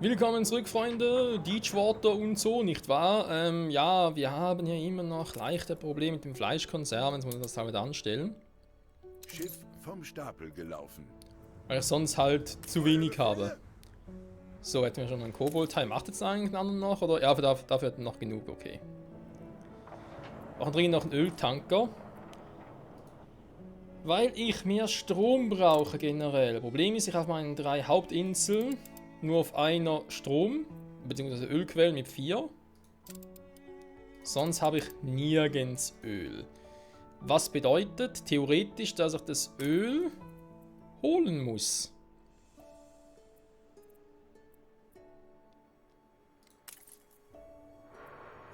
Willkommen zurück, Freunde, Deechwater und so, nicht wahr? Ja, wir haben hier immer noch leichte Probleme mit dem Fleischkonserven, jetzt muss ich das halt anstellen. Schiff vom Stapel gelaufen. Weil ich sonst halt zu wenig habe. So, hätten wir schon einen Kobold-Teil. Macht jetzt eigentlich einen anderen noch? Oder? Ja, dafür hat noch genug, okay. Brauchen dringend noch einen Öltanker. Weil ich mehr Strom brauche generell. Problem ist, ich auf meinen 3 Hauptinseln nur auf einer Strom, bzw. Ölquellen mit 4. Sonst habe ich nirgends Öl. Was bedeutet theoretisch, dass ich das Öl holen muss.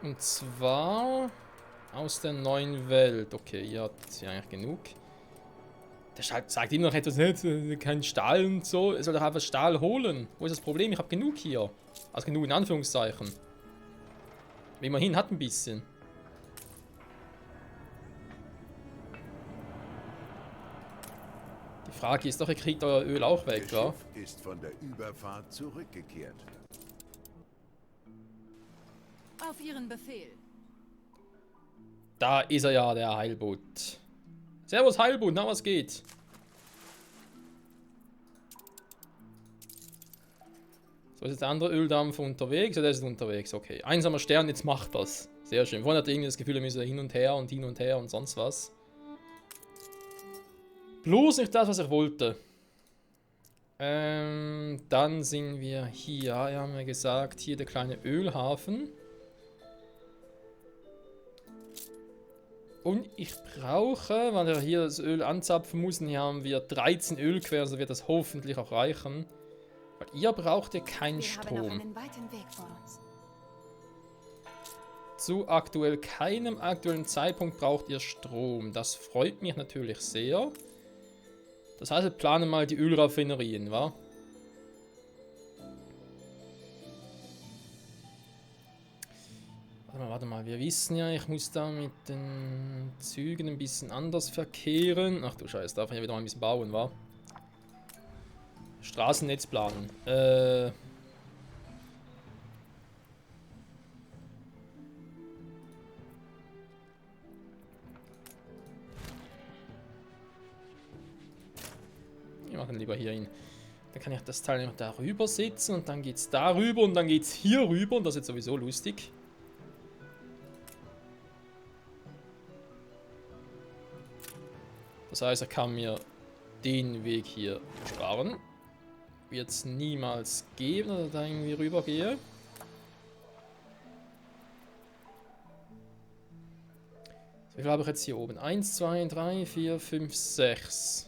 Und zwar aus der neuen Welt. Okay, ihr habt ja eigentlich genug. Der sagt immer noch etwas, kein Stahl und so. Er soll doch einfach Stahl holen. Wo ist das Problem? Ich habe genug hier. Also genug in Anführungszeichen. Immerhin hat ein bisschen. Die Frage ist doch, ihr kriegt euer Öl auch weg, Das wa? Schiff ist von der Überfahrt zurückgekehrt. Auf Ihren Befehl. Da ist er ja, der Heilbutt. Servus Heilbutt, na was geht? So, ist jetzt der andere Öldampfer unterwegs? Ja, der ist unterwegs, okay. Einsamer Stern, jetzt macht das. Sehr schön. Vorhin hatte ich irgendwie das Gefühl, er müsse hin und her und sonst was. Bloß nicht das, was ich wollte. Dann sind wir hier. Ja, haben wir gesagt, hier der kleine Ölhafen. Und ich brauche, weil er hier das Öl anzapfen muss, und hier haben wir 13 Ölquellen, also wird das hoffentlich auch reichen. Weil ihr braucht ja keinen Wir haben noch Strom. einen weiten Weg vor uns. Zu aktuell keinem aktuellen Zeitpunkt braucht ihr Strom. Das freut mich natürlich sehr. Das heißt, wir planen mal die Ölraffinerien, wa? Warte mal, wir wissen ja, ich muss da mit den Zügen ein bisschen anders verkehren. Ach du Scheiße, darf ich ja wieder mal ein bisschen bauen, wa? Straßennetz planen. Wir machen lieber hier hin. Dann kann ich das Teil noch darüber setzen und dann geht's darüber und dann geht's hier rüber und das ist jetzt sowieso lustig. Das heißt, er kann mir den Weg hier sparen. Wird es niemals geben, dass ich da irgendwie rüber gehe. So, wie viel habe ich jetzt hier oben? 1, 2, 3, 4, 5, 6.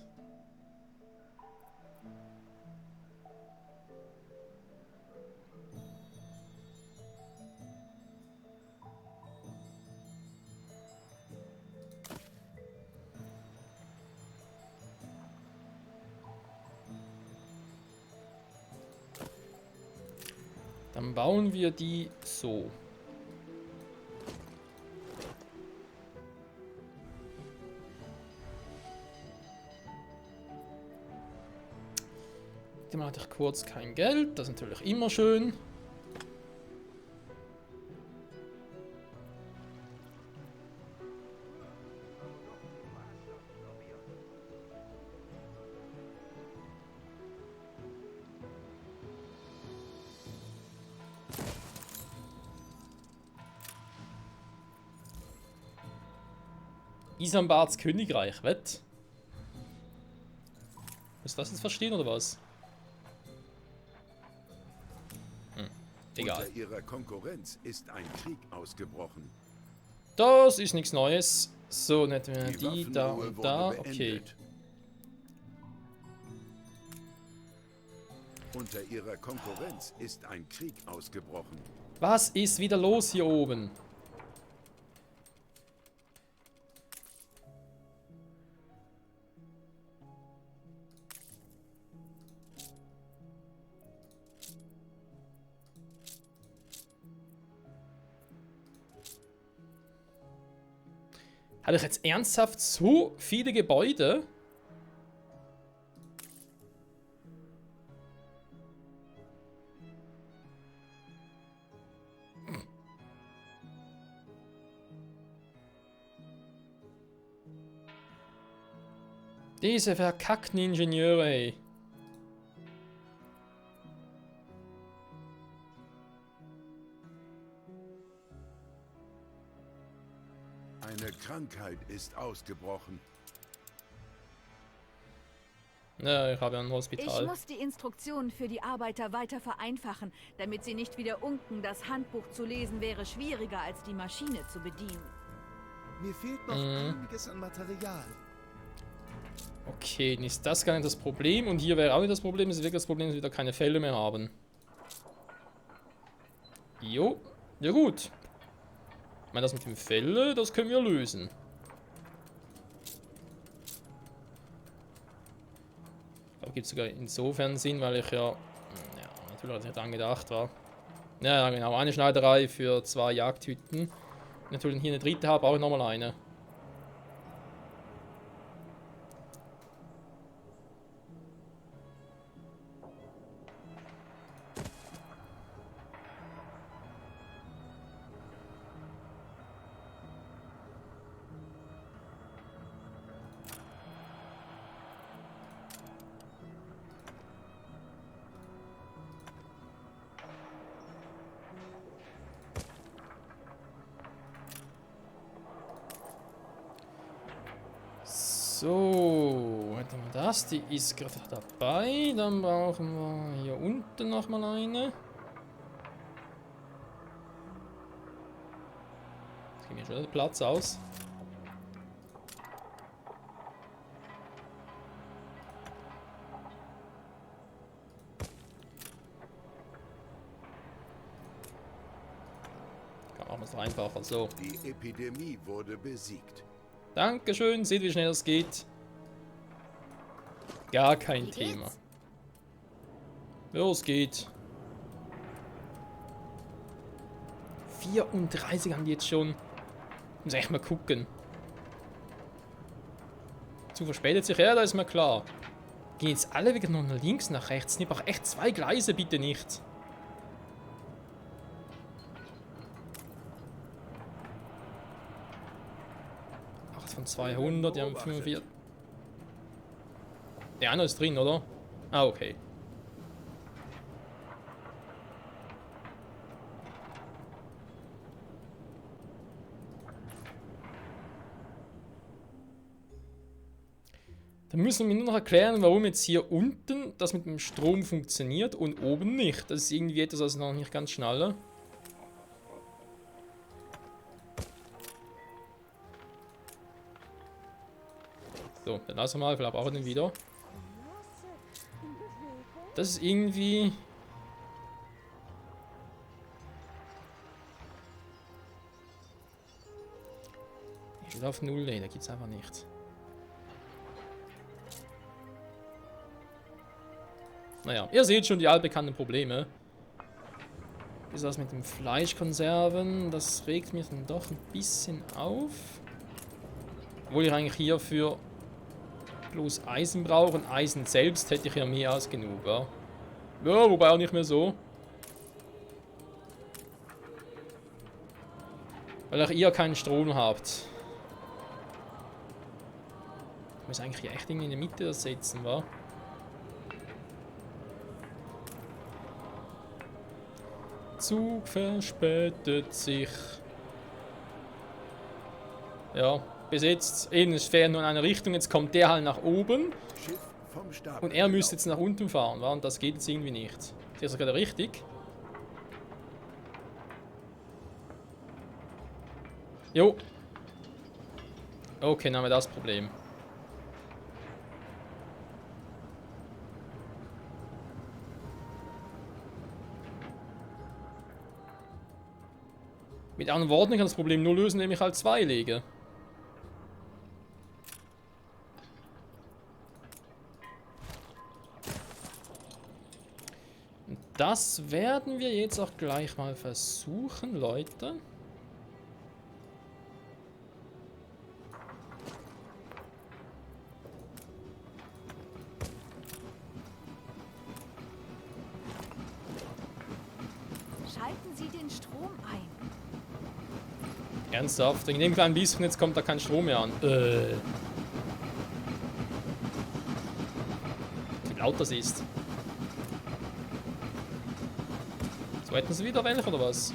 Dann bauen wir die so. Dem hatte ich kurz kein Geld, das ist natürlich immer schön. Isambards Königreich, wett? Muss das jetzt verstehen oder was? Egal. Unter ihrer Konkurrenz ist ein Krieg ausgebrochen. Das ist nichts Neues. So, dann hätten wir die da Waffenruhe und wurde da. Okay. beendet. Unter ihrer Konkurrenz ist ein Krieg ausgebrochen. Was ist wieder los hier oben? Habe ich jetzt ernsthaft so viele Gebäude? Diese verkackten Ingenieure, ey. Eine Krankheit ist ausgebrochen. Ja, ich habe ja ein Ich Hospital. muss die Instruktionen für die Arbeiter weiter vereinfachen, damit sie nicht wieder unken, das Handbuch zu lesen wäre schwieriger als die Maschine zu bedienen. Mir fehlt noch einiges an Material. Okay, dann ist das gar nicht das Problem. Und hier wäre auch nicht das Problem. Es ist wirklich das Problem, dass wir wieder keine Fälle mehr haben. Jo, ja gut. Ich meine, das mit den Fällen, das können wir lösen. Aber gibt es sogar insofern Sinn, weil ich ja natürlich als ich daran gedacht war. Ja, genau, eine Schneiderei für 2 Jagdhütten. Natürlich hier eine dritte habe, brauche ich nochmal eine. So, hätten wir das. Die ist gerade dabei. Dann brauchen wir hier unten nochmal eine. Jetzt geht mir schon der Platz aus. Kann auch was einfacher. So. Die Epidemie wurde besiegt. Dankeschön, seht wie schnell es geht. Gar kein Wie Thema. geht's? Los geht. 34 haben die jetzt schon. Muss echt mal gucken. Zu verspätet sich, ja, da ist mir klar. Gehen jetzt alle wieder nur nach links, nach rechts. Ich brauche echt 2 Gleise, bitte nicht. Von 200, die haben 45. Der andere ist drin, oder? Ah, okay. Dann müssen wir nur noch erklären, warum jetzt hier unten das mit dem Strom funktioniert und oben nicht. Das ist irgendwie etwas, was ich noch nicht ganz schnalle. So, dann lassen wir mal, vielleicht brauchen wir den wieder. Das ist irgendwie... Ich will auf 0, da gibt es einfach nichts. Naja, ihr seht schon die altbekannten Probleme. Wie ist das mit den Fleischkonserven? Das regt mich dann doch ein bisschen auf. Obwohl ich eigentlich hierfür bloß Eisen brauche. Und Eisen selbst hätte ich ja mehr als genug, ja. Ja, wobei auch nicht mehr so. Weil auch ihr keinen Strom habt. Ich muss eigentlich hier echt irgendwie in der Mitte das setzen, wa? Zug verspätet sich. Ja, bis jetzt, eben, es fährt nur in eine Richtung, jetzt kommt der halt nach oben. Schiff vom Stapel Und er müsste jetzt nach unten fahren, wa? Und das geht jetzt irgendwie nicht. Ist das gerade richtig? Jo. Okay, dann haben wir das Problem. Mit anderen Worten, ich kann das Problem nur lösen, indem ich halt 2 lege. Und das werden wir jetzt auch gleich mal versuchen, Leute. Schalten Sie den Strom ein. Ernsthaft? In dem kleinen bisschen jetzt kommt da kein Strom mehr an. laut das ist. So, hätten sie wieder welche oder was?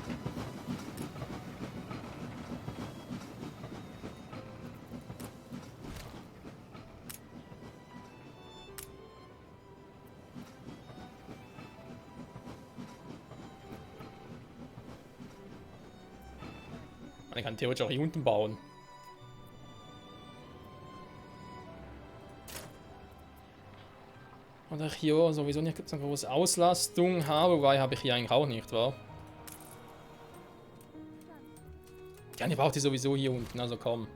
Man kann theoretisch auch hier unten bauen. Und ich hier sowieso nicht so eine große Auslastung habe, wobei habe ich hier eigentlich auch nicht, wa? Ja, ich brauche die sowieso hier unten, also komm.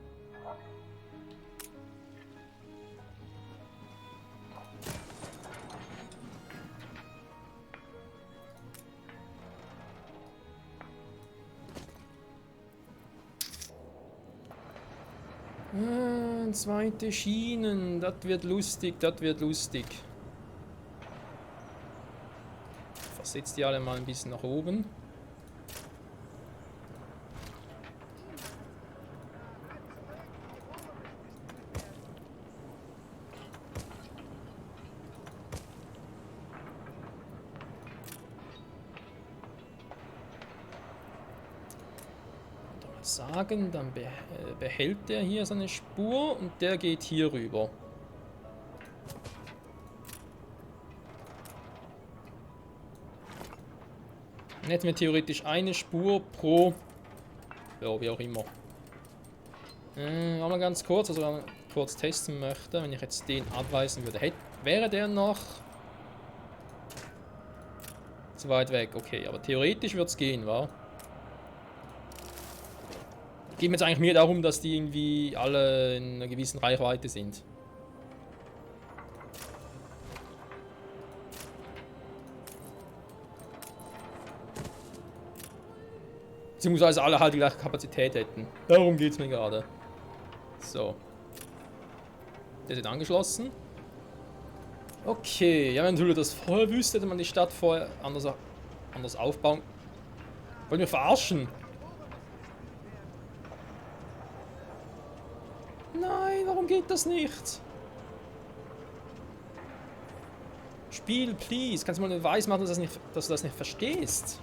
Zweite Schienen, das wird lustig, das wird lustig. Versetzt die alle mal ein bisschen nach oben. Sagen, dann behält der hier seine Spur und der geht hier rüber. Dann hätten wir theoretisch eine Spur pro, ja, wie auch immer. Mal ganz kurz, also wenn man kurz testen möchte, wenn ich jetzt den abreißen würde, wäre der noch zu weit weg. Okay, aber theoretisch wird es gehen, wa? Geht mir jetzt eigentlich mehr darum, dass die irgendwie alle in einer gewissen Reichweite sind. Beziehungsweise alle halt die gleiche Kapazität hätten. Darum geht es mir gerade. So. Der ist angeschlossen. Okay, ja, wenn du das vorher wüsste, hätte man die Stadt vorher anders aufbauen. Wollen wir verarschen? Nein, warum geht das nicht? Spiel, please. Kannst du mal weiß machen, dass du das nicht verstehst?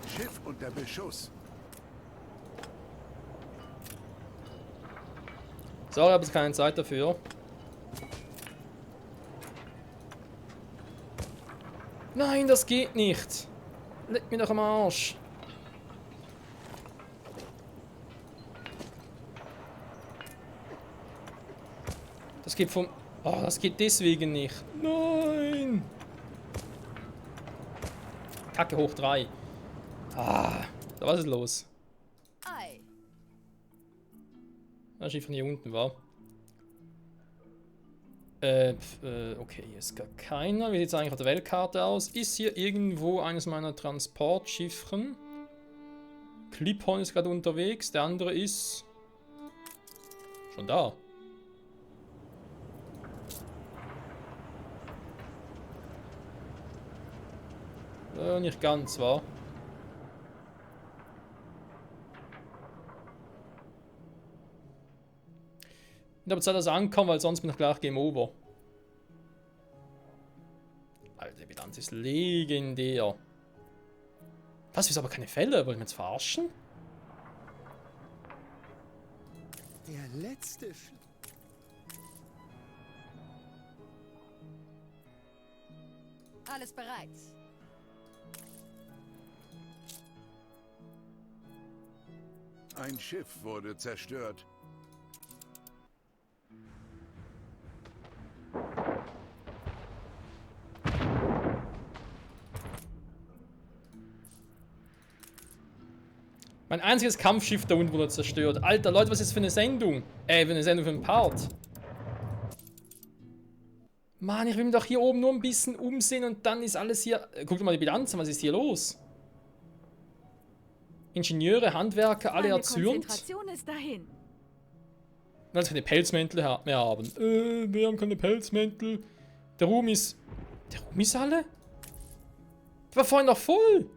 Schiff unter Beschuss. Sorry, habe ich keine Zeit dafür. Nein, das geht nicht. Leck mir doch am Arsch. Das geht vom... Oh, das geht deswegen nicht. Nein! Kacke hoch 3. Ah, was ist los? Ei. Das Schiff von hier unten war. Okay, hier ist gar keiner. Wie sieht es eigentlich auf der Weltkarte aus? Ist hier irgendwo eines meiner Transportschiffen? Cliphorn ist gerade unterwegs, der andere ist schon da. Nicht ganz, wa? Ich habe Zeit, dass er ankommt, weil sonst bin ich gleich Game Over. Alter, die Bilanz ist legendär. Was, wieso aber keine Fälle? Wollen wir uns verarschen? Der letzte Alles bereit. Ein Schiff wurde zerstört. Mein einziges Kampfschiff da unten wurde zerstört. Alter, Leute, was ist das für eine Sendung? Für eine Sendung für einen Part. Mann, ich will mich doch hier oben nur ein bisschen umsehen und dann ist alles hier... Guckt mal die Bilanz an, was ist hier los? Ingenieure, Handwerker, alle Meine erzürnt. Konzentration ist dahin. Weil sie keine Pelzmäntel mehr haben. Wir haben keine Pelzmäntel. Der Ruhm ist... Der Ruhm ist alle? Der war vorhin noch voll.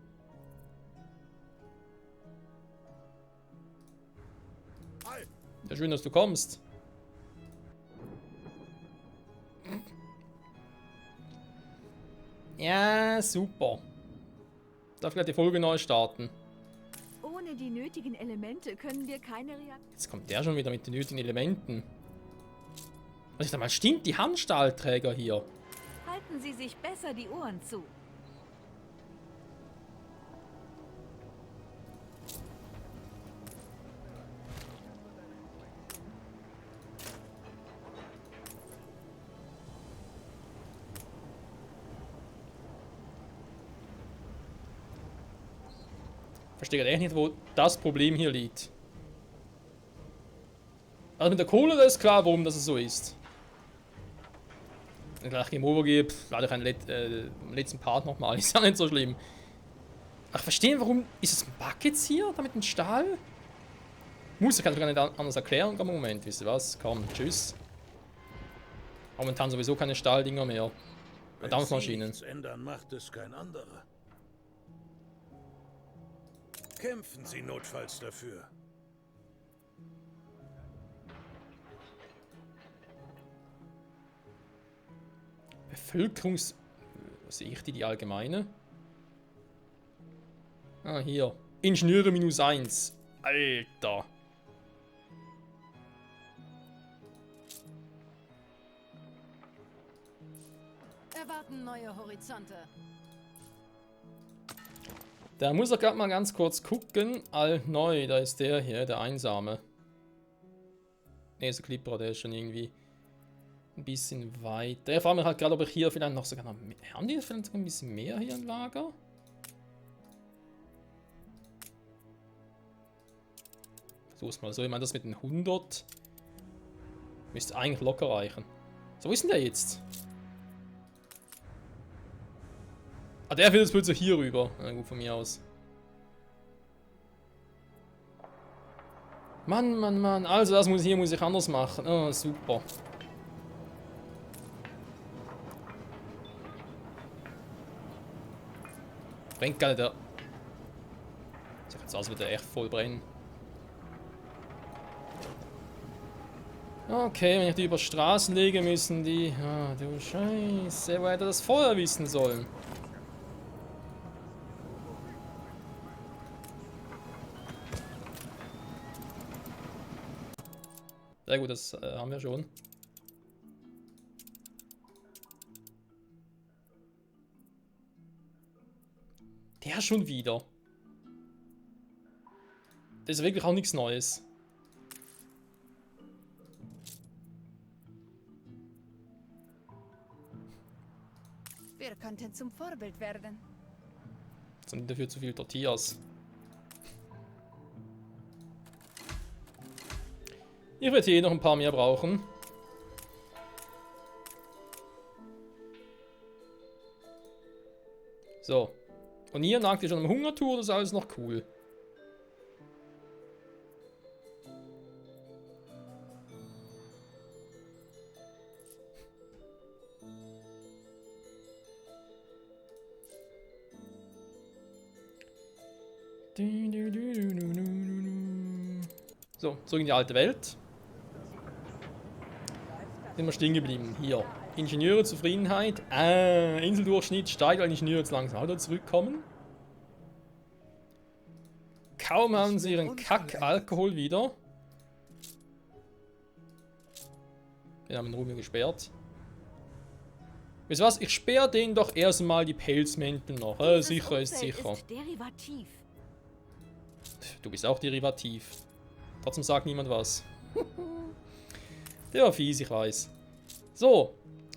Ja, schön, dass du kommst. Ja, super. Darf gleich die Folge neu starten. Ohne die nötigen Elemente können wir keine Reaktion... Jetzt kommt der schon wieder mit den nötigen Elementen. Was ich da mal stimmt, die Handstahlträger hier. Halten Sie sich besser die Ohren zu. Verstehe echt nicht, wo das Problem hier liegt. Also mit der Kohle, da ist klar, warum das so ist. Wenn ich gleich Game Over gebe, lade ich einen letzten Part nochmal, ist ja nicht so schlimm. Ach, verstehen, warum ist es ein Bug jetzt hier, da mit dem Stahl? Muss ich gar nicht anders erklären, aber Moment, wisst ihr was? Komm, tschüss. Momentan sowieso keine Stahldinger mehr. Dampfmaschinen. Wenn Sie nichts ändern, macht es kein anderer. Kämpfen Sie notfalls dafür. Bevölkerungs... Was sehe ich die allgemeine? Ah, hier. Ingenieure -1. Alter. Erwarten neue Horizonte. Da muss er gerade mal ganz kurz gucken. Neu, da ist der hier, der Einsame. Ne, ist der Clipper, der ist schon irgendwie ein bisschen weiter. Ich frage mich halt gerade, ob ich hier vielleicht noch sogar noch mehr... Haben die vielleicht sogar ein bisschen mehr hier im Lager? Versuch's mal so. Ich meine, das mit den 100 müsste eigentlich locker reichen. So, wo ist denn der jetzt? Ah, der will jetzt plötzlich hier rüber. Na gut, von mir aus. Mann, Mann, Mann. Also, das muss ich anders machen. Oh, super. Brennt gar nicht der... Sieht jetzt aus, als würde der echt voll brennen. Okay, wenn ich die über Straßen lege, müssen die... Ah, du Scheiße, wo hätte das vorher wissen sollen? Sehr gut, das haben wir schon. Der schon wieder. Das ist wirklich auch nichts Neues. Wir könnten zum Vorbild werden. Sind dafür zu viel Tortillas. Ich werde hier noch ein paar mehr brauchen. So. Und ihr nagt ihr schon am Hungertour, das ist alles noch cool. So, zurück in die alte Welt. Sind wir stehen geblieben. Hier. Ingenieure Zufriedenheit. Inseldurchschnitt steigt, weil Ingenieure jetzt langsam wieder zurückkommen. Kaum haben sie ihren Kack-Alkohol wieder. Wir haben den Ruhm gesperrt. Wisst ihr was? Ich sperre denen doch erstmal die Pelzmäntel noch. Sicher ist sicher. Ist derivativ. Du bist auch derivativ. Trotzdem sagt niemand was. Der war fies, ich weiß. So.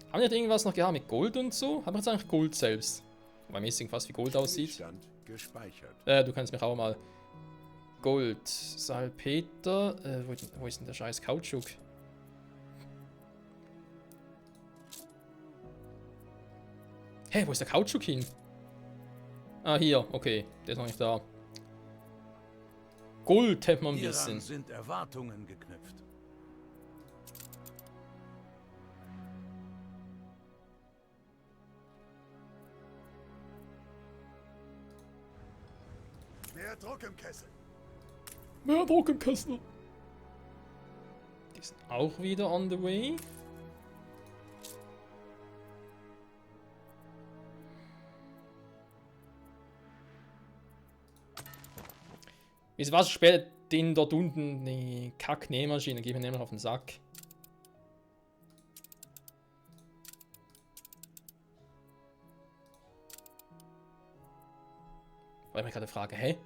Haben wir nicht irgendwas noch gehabt mit Gold und so? Haben wir jetzt eigentlich Gold selbst? Weil Messing fast wie Gold aussieht. Stand gespeichert. Du kannst mich auch mal. Gold. Salpeter. Wo ist denn der scheiß Kautschuk? Hey, wo ist der Kautschuk hin? Ah, hier. Okay, der ist noch nicht da. Gold hätten wir ein Hieran bisschen. sind Erwartungen geknüpft. Mehr Druck im Kessel. Mehr Druck im Kessel. Die sind auch wieder on the way. Ist was später den dort unten die Kack-Nähmaschine, gehen wir nämlich auf den Sack. Weil ich mir gerade frage, hä?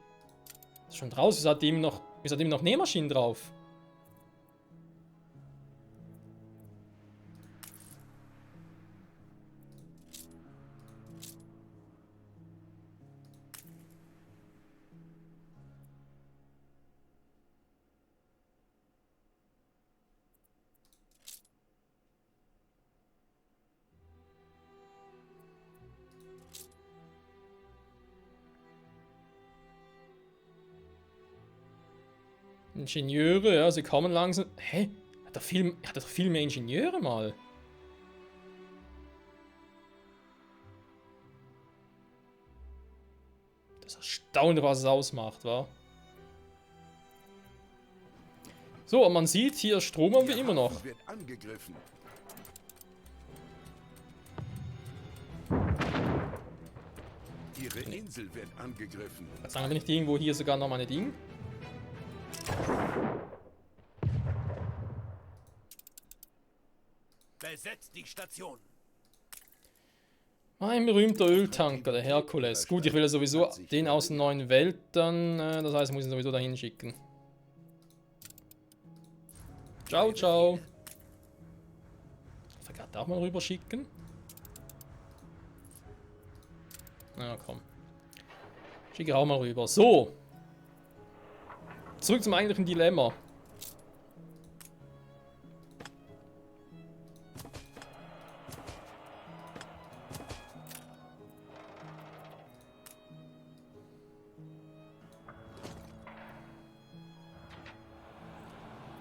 Ist schon draußen, wieso hat ihm noch Nähmaschinen drauf? Ingenieure, ja, sie kommen langsam. Hä? Hat er doch viel mehr Ingenieure mal. Das ist erstaunlich, was es ausmacht, wa? So, und man sieht, hier Strom haben wir immer noch. Hafen wird angegriffen. Ihre Insel wird angegriffen. Jetzt sagen wir nicht irgendwo hier sogar noch meine Ding. Besetzt die Station. Mein berühmter Öltanker, der Herkules. Gut, ich will ja sowieso den aus den neuen Welten. Das heißt, ich muss ihn sowieso dahin schicken. Ciao, ciao. Ich kann auch mal rüber schicken. Na komm. Schicke auch mal rüber. So. Zurück zum eigentlichen Dilemma.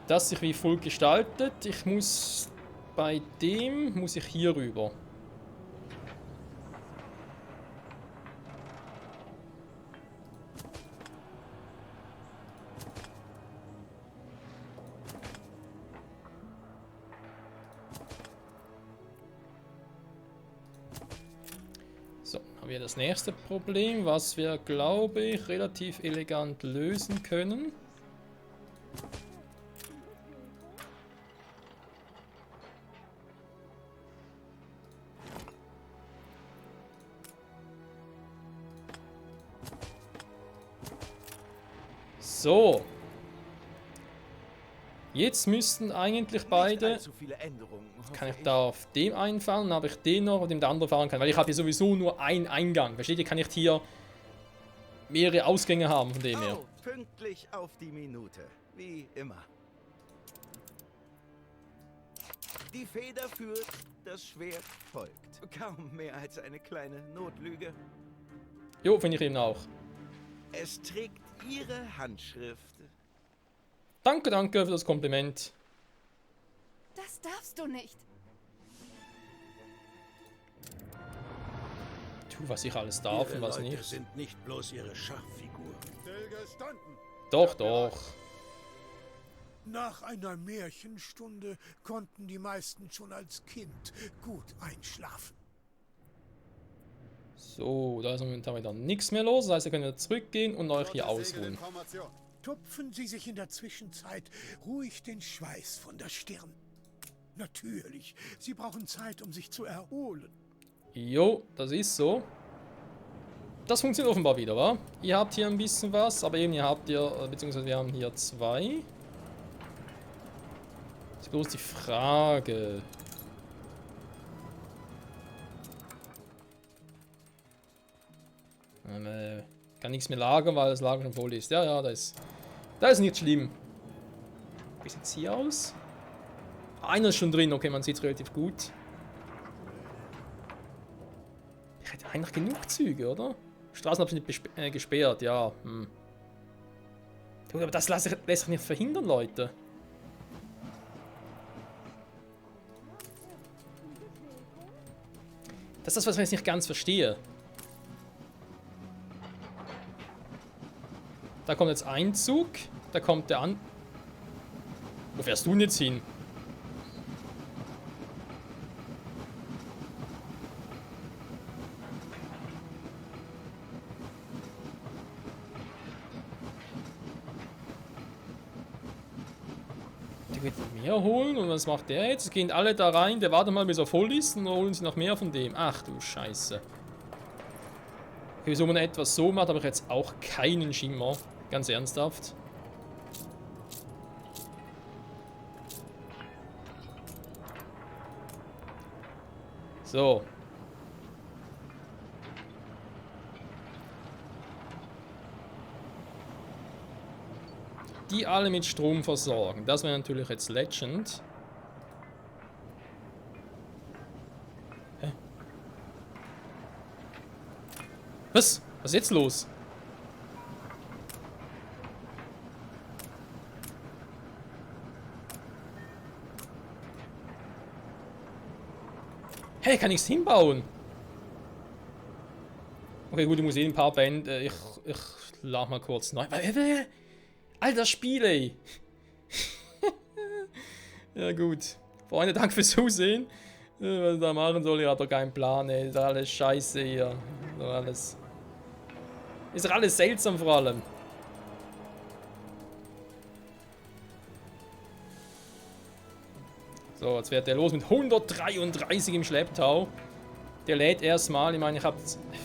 Das sich wie voll gestaltet. Ich muss bei dem muss ich hier rüber. So, haben wir das nächste Problem, was wir, glaube ich, relativ elegant lösen können. So. Jetzt müssten eigentlich beide... Kann ich da auf dem einfahren, dann habe ich den noch und den anderen fahren kann. Weil ich habe hier sowieso nur einen Eingang. Versteht ihr, kann ich hier mehrere Ausgänge haben von dem her. Oh, pünktlich auf die Minute. Wie immer. Die Feder führt, das Schwert folgt. Kaum mehr als eine kleine Notlüge. Jo, finde ich eben auch. Es trägt ihre Handschrift. Danke, danke für das Kompliment. Das darfst du nicht. Tu, was ich alles darf Ihre und was Leute nicht. sind nicht bloß ihre Schachfiguren. Stillgestanden. Doch, doch. Nach einer Märchenstunde konnten die meisten schon als Kind gut einschlafen. So, da ist momentan wieder nichts mehr los. Das heißt, ihr könnt wieder zurückgehen und euch hier ausruhen. Tupfen Sie sich in der Zwischenzeit ruhig den Schweiß von der Stirn. Natürlich, Sie brauchen Zeit, um sich zu erholen. Jo, das ist so. Das funktioniert offenbar wieder, wa? Ihr habt hier ein bisschen was, aber eben, ihr habt hier, beziehungsweise wir haben hier zwei. Das ist bloß die Frage. Kann nichts mehr lagern, weil das Lager schon voll ist. Ja, ja, das ist nicht schlimm. Wie sieht es hier aus? Einer ist schon drin, okay, man sieht es relativ gut. Ich hätte eigentlich genug Züge, oder? Straßenabschnitt gesperrt, ja. Du, aber das lässt sich nicht verhindern, Leute. Das ist das, was ich jetzt nicht ganz verstehe. Da kommt jetzt ein Zug, da kommt der an. Wo fährst du denn jetzt hin? Der wird mehr holen und was macht der jetzt? Es gehen alle da rein, der wartet mal bis er voll ist und dann holen sie noch mehr von dem. Ach du Scheiße. Okay, wieso man etwas so macht, habe ich jetzt auch keinen Schimmer. Ganz ernsthaft. So. Die alle mit Strom versorgen. Das wäre natürlich jetzt Legend. Hä? Was? Was ist jetzt los? Hey, kann ich's hinbauen? Okay, gut, ich muss eh ein paar Bände. Ich lade mal kurz neu. Alter, Spiel, ey. Ja, gut. Freunde, danke fürs Zusehen. Was ich da machen soll, ich hab doch keinen Plan, ey. Ist doch alles scheiße hier. Ist doch alles seltsam vor allem. So, jetzt wird der los mit 133 im Schlepptau. Der lädt erstmal. Ich meine,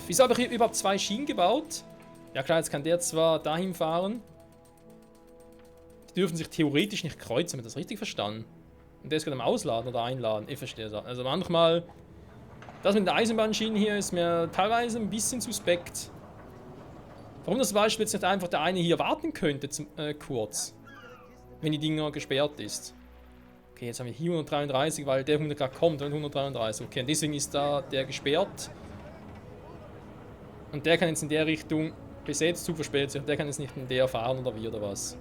wieso habe ich hier überhaupt 2 Schienen gebaut? Ja klar, jetzt kann der zwar dahin fahren. Die dürfen sich theoretisch nicht kreuzen, habe ich das richtig verstanden? Und der ist gerade am Ausladen oder Einladen. Ich verstehe das. Also manchmal... Das mit den Eisenbahnschienen hier ist mir teilweise ein bisschen suspekt. Warum das zum Beispiel jetzt nicht einfach der eine hier warten könnte, kurz. Wenn die Dinger gesperrt ist. Okay, jetzt haben wir hier 133, weil der 100 gerade kommt, und 133. Okay, und deswegen ist da der gesperrt. Und der kann jetzt in der Richtung besetzt, zu verspätet sein. Der kann jetzt nicht in der fahren oder wie oder was.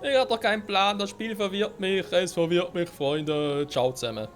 Ich habe doch keinen Plan, das Spiel verwirrt mich, es verwirrt mich, Freunde. Ciao zusammen.